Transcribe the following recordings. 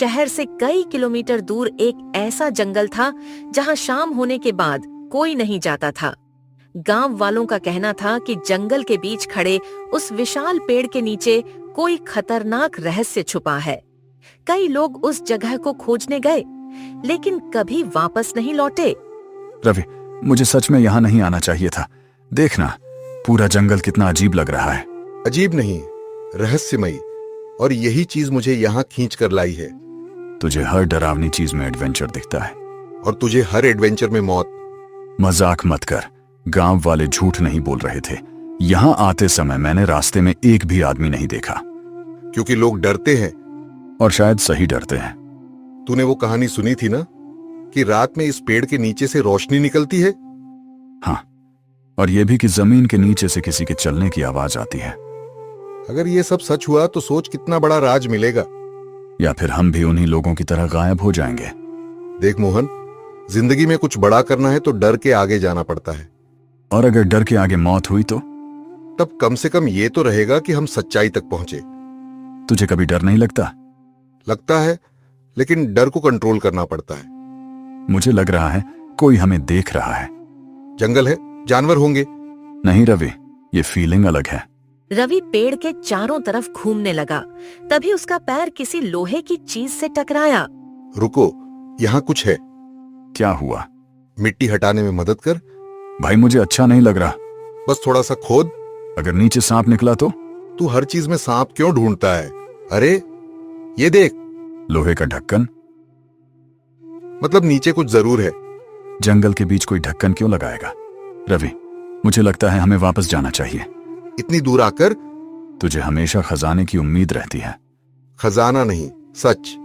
शहर से कई किलोमीटर दूर एक ऐसा जंगल था जहां शाम होने के बाद कोई नहीं जाता था। गांव वालों का कहना था कि जंगल के बीच खड़े उस विशाल पेड़ के नीचे कोई खतरनाक रहस्य छुपा है। कई लोग उस जगह को खोजने गए, लेकिन कभी वापस नहीं लौटे। रवि, मुझे सच में यहाँ नहीं आना चाहिए था। देखना, पूरा जंगल कितना अजीब लग रहा है। अजीब नहीं, रहस्यमयी, और यही चीज मुझे यहाँ खींच कर लाई है। तुझे हर डरावनी चीज में एडवेंचर दिखता है, और तुझे हर एडवेंचर में मौत। मजाक मत कर। गांव वाले झूठ नहीं बोल रहे थे। यहाँ आते समय मैंने रास्ते में एक भी आदमी नहीं देखा। क्योंकि लोग डरते हैं, और शायद सही डरते हैं। तूने वो कहानी सुनी थी ना कि रात में इस पेड़ के नीचे से रोशनी निकलती है? हाँ, और ये भी कि जमीन के नीचे से किसी के चलने की आवाज आती है। अगर ये सब सच हुआ तो सोच कितना बड़ा राज मिलेगा। या फिर हम भी उन्हीं लोगों की तरह गायब हो जाएंगे। देख मोहन, जिंदगी में कुछ बड़ा करना है तो डर के आगे जाना पड़ता है। और अगर डर के आगे मौत हुई तो? तब कम से कम ये तो रहेगा कि हम सच्चाई तक पहुंचे। तुझे कभी डर नहीं लगता? लगता है, लेकिन डर को कंट्रोल करना पड़ता है। मुझे लग रहा है कोई हमें देख रहा है। जंगल है, जानवर होंगे। नहीं रवि, ये फीलिंग अलग है। रवि पेड़ के चारों तरफ घूमने लगा। तभी उसका पैर किसी लोहे की चीज से टकराया। रुको, यहाँ कुछ है। क्या हुआ? मिट्टी हटाने में मदद कर। भाई, मुझे अच्छा नहीं लग रहा। बस थोड़ा सा खोद। अगर नीचे सांप निकला तो? तू हर चीज में सांप क्यों ढूंढता है? अरे ये देख। लोहे का ढक्कन? मतलब नीचे कुछ जरूर है। जंगल के बीच कोई ढक्कन क्यों लगाएगा? रवि, मुझे लगता है हमें वापस जाना चाहिए। इतनी दूर आकर? तुझे हमेशा खजाने की उम्मीद रहती है। खजाना नहीं, सच।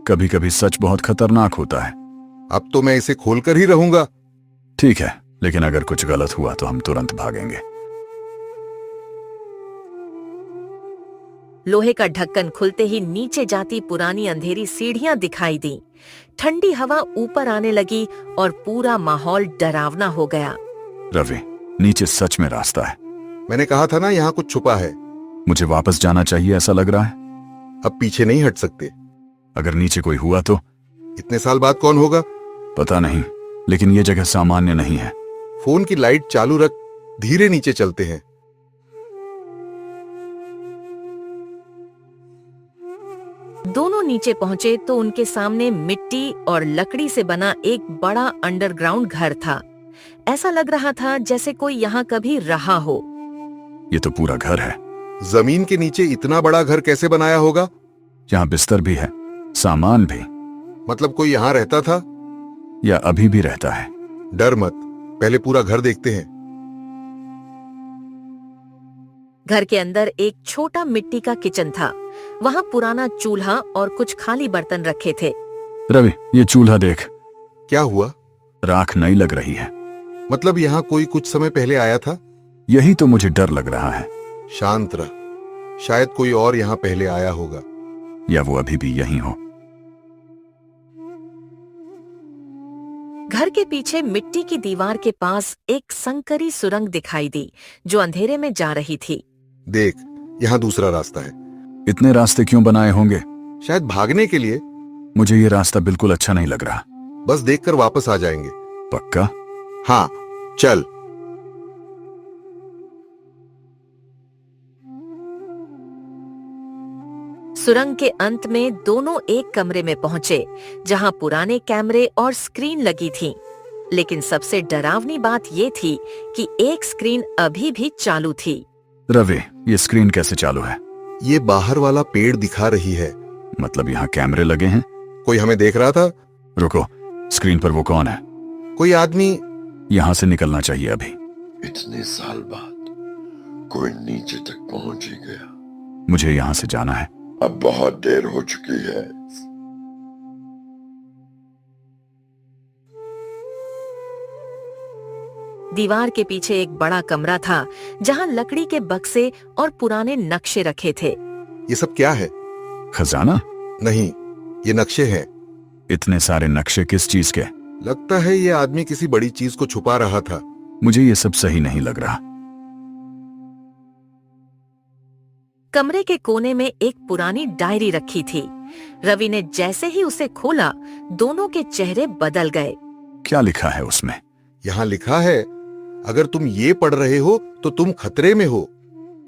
कभी कभी सच बहुत खतरनाक होता है। अब तो मैं इसे खोलकर ही रहूंगा। ठीक है, लेकिन अगर कुछ गलत हुआ तो हम तुरंत भागेंगे। लोहे का ढक्कन खुलते ही नीचे जाती पुरानी अंधेरी सीढ़ियां दिखाई दी। ठंडी हवा ऊपर आने लगी और पूरा माहौल डरावना हो गया। रवि, नीचे सच में रास्ता है। मैंने कहा था ना, यहाँ कुछ छुपा है। मुझे वापस जाना चाहिए ऐसा लग रहा है। अब पीछे नहीं हट सकते। अगर नीचे कोई हुआ तो? इतने साल बाद कौन होगा? पता नहीं, लेकिन ये जगह सामान्य नहीं है। फोन की लाइट चालू रख, धीरे नीचे चलते हैं। दोनों नीचे पहुंचे तो उनके सामने मिट्टी और लकड़ी से बना एक बड़ा अंडरग्राउंड घर था। ऐसा लग रहा था जैसे कोई यहाँ कभी रहा हो। ये तो पूरा घर है। जमीन के नीचे इतना बड़ा घर कैसे बनाया होगा? यहाँ बिस्तर भी है, सामान भी। मतलब कोई यहाँ रहता था? या अभी भी रहता है? डर मत, पहले पूरा घर देखते हैं। घर के अंदर एक छोटा मिट्टी का किचन था। वहाँ पुराना चूल्हा और कुछ खाली बर्तन रखे थे। रवि, ये चूल्हा देख। क्या हुआ? राख नहीं लग रही है। मतलब यहाँ कोई कुछ समय पहले आया था? यही तो मुझे डर लग रहा है। शांत रह, शायद कोई और यहाँ पहले आया होगा। या वो अभी भी यहीं हो। घर के पीछे मिट्टी की दीवार के पास एक संकरी सुरंग दिखाई दी जो अंधेरे में जा रही थी। देख, यहाँ दूसरा रास्ता है। इतने रास्ते क्यों बनाए होंगे? शायद भागने के लिए। मुझे ये रास्ता बिल्कुल अच्छा नहीं लग रहा। बस देखकर वापस आ जाएंगे। पक्का? हाँ, चल। सुरंग के अंत में दोनों एक कमरे में पहुंचे जहां पुराने कैमरे और स्क्रीन लगी थी। लेकिन सबसे डरावनी बात ये थी कि एक स्क्रीन अभी भी चालू थी। रवि, ये स्क्रीन कैसे चालू है? ये बाहर वाला पेड़ दिखा रही है। मतलब यहाँ कैमरे लगे हैं? कोई हमें देख रहा था? रुको, स्क्रीन पर वो कौन है? कोई आदमी। यहाँ से निकलना चाहिए अभी। इतने साल बाद कोई नीचे तक पहुंच ही गया। मुझे यहाँ से जाना है। अब बहुत देर हो चुकी है। दीवार के पीछे एक बड़ा कमरा था जहां लकड़ी के बक्से और पुराने नक्शे रखे थे। ये सब क्या है? खजाना? नहीं, ये नक्शे हैं। इतने सारे नक्शे किस चीज के? लगता है ये आदमी किसी बड़ी चीज को छुपा रहा था। मुझे ये सब सही नहीं लग रहा। कमरे के कोने में एक पुरानी डायरी रखी थी रवि ने जैसे ही उसे खोला, दोनों के चेहरे बदल गए। क्या लिखा है उसमें? यहाँ लिखा है, अगर तुम ये पढ़ रहे हो तो तुम खतरे में हो।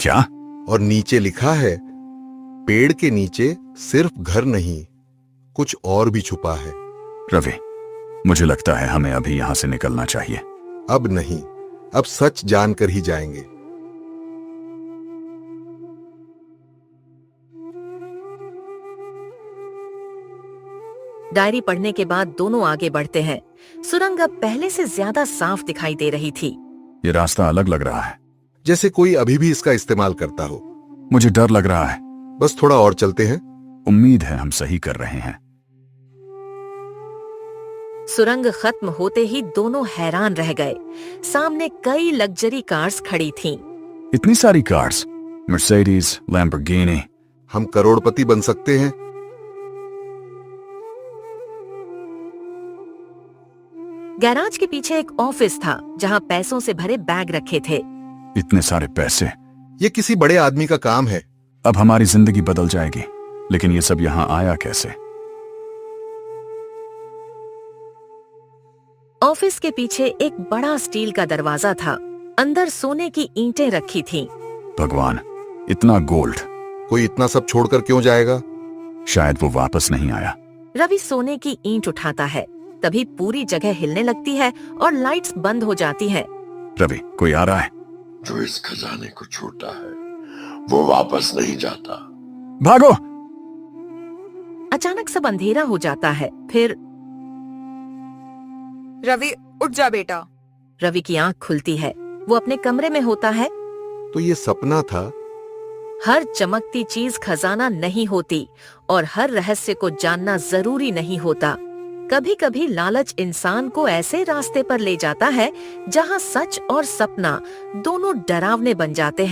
क्या? और नीचे लिखा है, पेड़ के नीचे सिर्फ घर नहीं, कुछ और भी छुपा है। रवि, मुझे लगता है हमें अभी यहाँ से निकलना चाहिए। अब नहीं, अब सच जानकर ही जाएंगे। डायरी पढ़ने के बाद दोनों आगे बढ़ते हैं। सुरंग अब पहले से ज्यादा साफ दिखाई दे रही थी। ये रास्ता अलग लग रहा है, जैसे कोई अभी भी इसका इस्तेमाल करता हो। मुझे डर लग रहा है। बस थोड़ा और चलते हैं। उम्मीद है हम सही कर रहे हैं। सुरंग खत्म होते ही दोनों हैरान रह गए। सामने कई लग्जरी कार्स खड़ी थीं। इतनी सारी कार्स, मर्सिडीज, लैम्बोर्गिनी। हम करोड़पति बन सकते हैं। गैराज के पीछे एक ऑफिस था जहां पैसों से भरे बैग रखे थे। इतने सारे पैसे, ये किसी बड़े आदमी का काम है। अब हमारी जिंदगी बदल जाएगी। लेकिन ये सब यहाँ आया कैसे? ऑफिस के पीछे एक बड़ा स्टील का दरवाजा था। अंदर सोने की ईंटें रखी थीं। भगवान, इतना गोल्ड! कोई इतना सब छोड़कर क्यों जाएगा? शायद वो वापस नहीं आया। रवि सोने की ईंट उठाता है, तभी पूरी जगह हिलने लगती है और लाइट्स बंद हो जाती हैं। रवि, कोई आ रहा है। जो इस खजाने को छूटा है वो वापस नहीं जाता। भागो! अचानक सब अंधेरा हो जाता है। फिर रवि, उठ जा बेटा। रवि की आंख खुलती है। वो अपने कमरे में होता है। तो ये सपना था। हर चमकती चीज खजाना नहीं होती और हर रहस्य को जानना जरूरी नहीं होता। कभी कभी लालच इंसान को ऐसे रास्ते पर ले जाता है जहां सच और सपना दोनों डरावने बन जाते हैं।